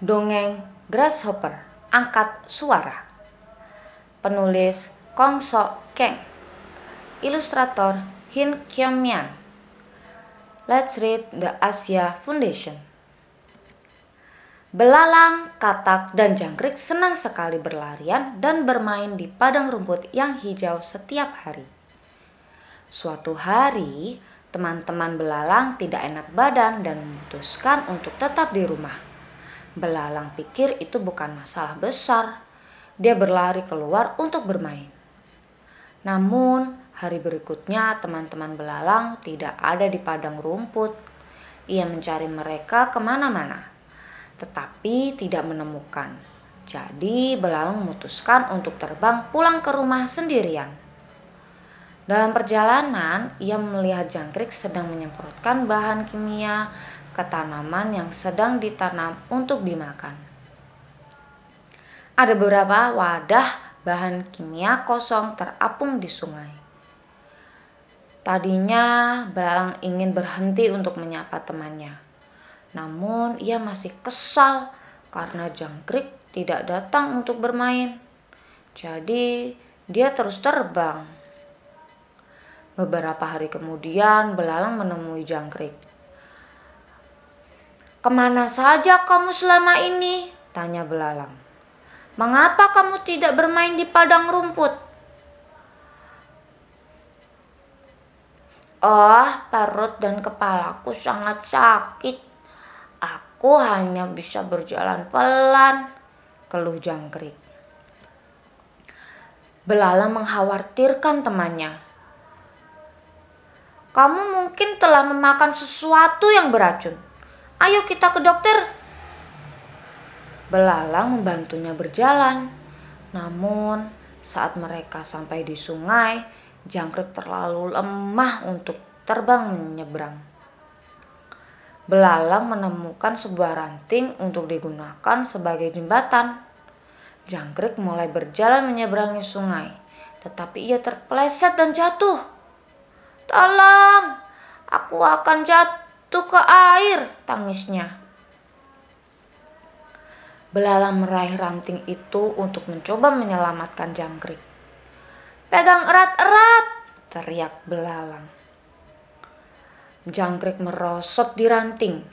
Dongeng Grasshopper, Angkat Suara. Penulis Kong Sok Keng. Ilustrator Hin Kyung Mian. Let's read the Asia Foundation. Belalang, katak, dan jangkrik senang sekali berlarian dan bermain di padang rumput yang hijau setiap hari. Suatu hari, teman-teman belalang tidak enak badan dan memutuskan untuk tetap di rumah. Belalang pikir itu bukan masalah besar. Dia berlari keluar untuk bermain. Namun, hari berikutnya teman-teman belalang tidak ada di padang rumput. Ia mencari mereka kemana-mana, tetapi tidak menemukan. Jadi, belalang memutuskan untuk terbang pulang ke rumah sendirian. Dalam perjalanan, ia melihat jangkrik sedang menyemprotkan bahan kimia ke tanaman yang sedang ditanam untuk dimakan. Ada beberapa wadah bahan kimia kosong terapung di sungai. Tadinya belalang ingin berhenti untuk menyapa temannya. Namun ia masih kesal karena jangkrik tidak datang untuk bermain. Jadi dia terus terbang. Beberapa hari kemudian belalang menemui jangkrik. "Kemana saja kamu selama ini?" tanya belalang. "Mengapa kamu tidak bermain di padang rumput?" "Oh, perut dan kepalaku sangat sakit. Aku hanya bisa berjalan pelan," keluh jangkrik. Belalang mengkhawatirkan temannya. "Kamu mungkin telah memakan sesuatu yang beracun. Ayo kita ke dokter." Belalang membantunya berjalan. Namun saat mereka sampai di sungai, jangkrik terlalu lemah untuk terbang menyeberang. Belalang menemukan sebuah ranting untuk digunakan sebagai jembatan. Jangkrik mulai berjalan menyeberangi sungai, tetapi ia terpeleset dan jatuh. "Tolong, aku akan jatuh ke air," tangisnya. Belalang meraih ranting itu untuk mencoba menyelamatkan jangkrik. "Pegang erat-erat," teriak belalang. Jangkrik merosot di ranting.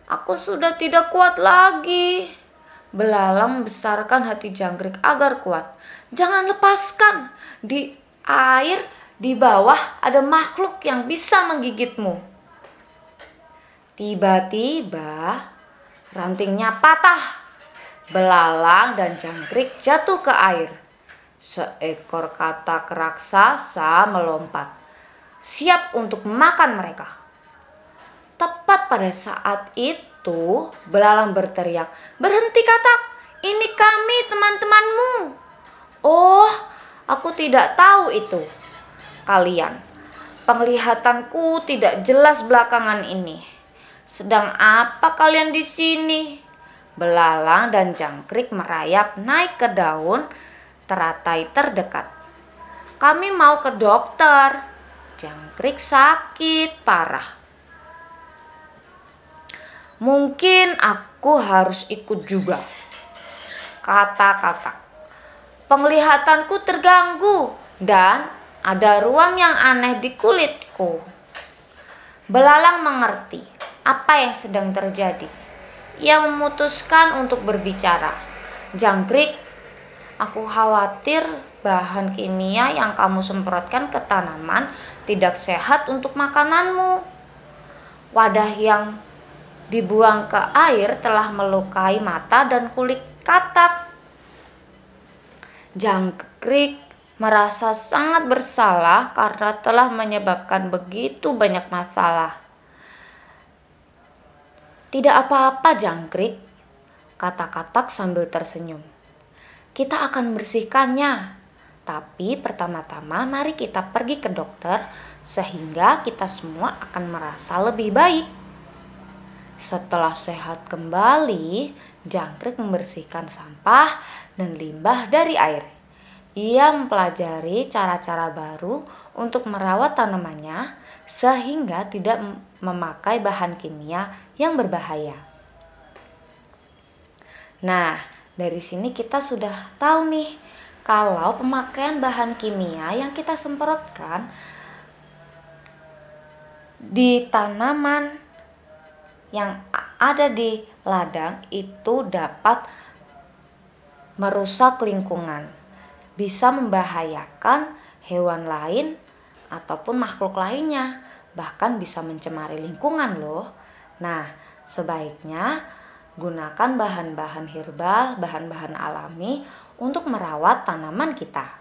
"Aku sudah tidak kuat lagi." Belalang membesarkan hati jangkrik agar kuat. "Jangan lepaskan. Di air di bawah ada makhluk yang bisa menggigitmu." Tiba-tiba rantingnya patah. Belalang dan jangkrik jatuh ke air. Seekor katak raksasa melompat, siap untuk makan mereka. Tepat pada saat itu, belalang berteriak, "Berhenti katak, ini kami teman-temanmu." "Oh, aku tidak tahu itu. Kalian, penglihatanku tidak jelas belakangan ini. Sedang apa kalian di sini?" Belalang dan jangkrik merayap naik ke daun teratai terdekat. "Kami mau ke dokter. Jangkrik sakit parah." "Mungkin aku harus ikut juga," kata katak. "Penglihatanku terganggu dan ada ruam yang aneh di kulitku." Belalang mengerti apa yang sedang terjadi. Ia memutuskan untuk berbicara. "Jangkrik, aku khawatir bahan kimia yang kamu semprotkan ke tanaman tidak sehat untuk makananmu. Wadah yang dibuang ke air telah melukai mata dan kulit katak." Jangkrik merasa sangat bersalah karena telah menyebabkan begitu banyak masalah. "Tidak apa-apa, jangkrik," kata katak sambil tersenyum. "Kita akan membersihkannya. Tapi pertama-tama mari kita pergi ke dokter sehingga kita semua akan merasa lebih baik." Setelah sehat kembali, jangkrik membersihkan sampah dan limbah dari air. Ia mempelajari cara-cara baru untuk merawat tanamannya sehingga tidak memakai bahan kimia yang berbahaya. Nah, dari sini kita sudah tahu nih kalau pemakaian bahan kimia yang kita semprotkan di tanaman yang ada di ladang itu dapat merusak lingkungan, bisa membahayakan hewan lain ataupun makhluk lainnya, bahkan bisa mencemari lingkungan loh. Nah, sebaiknya gunakan bahan-bahan herbal, bahan-bahan alami untuk merawat tanaman kita.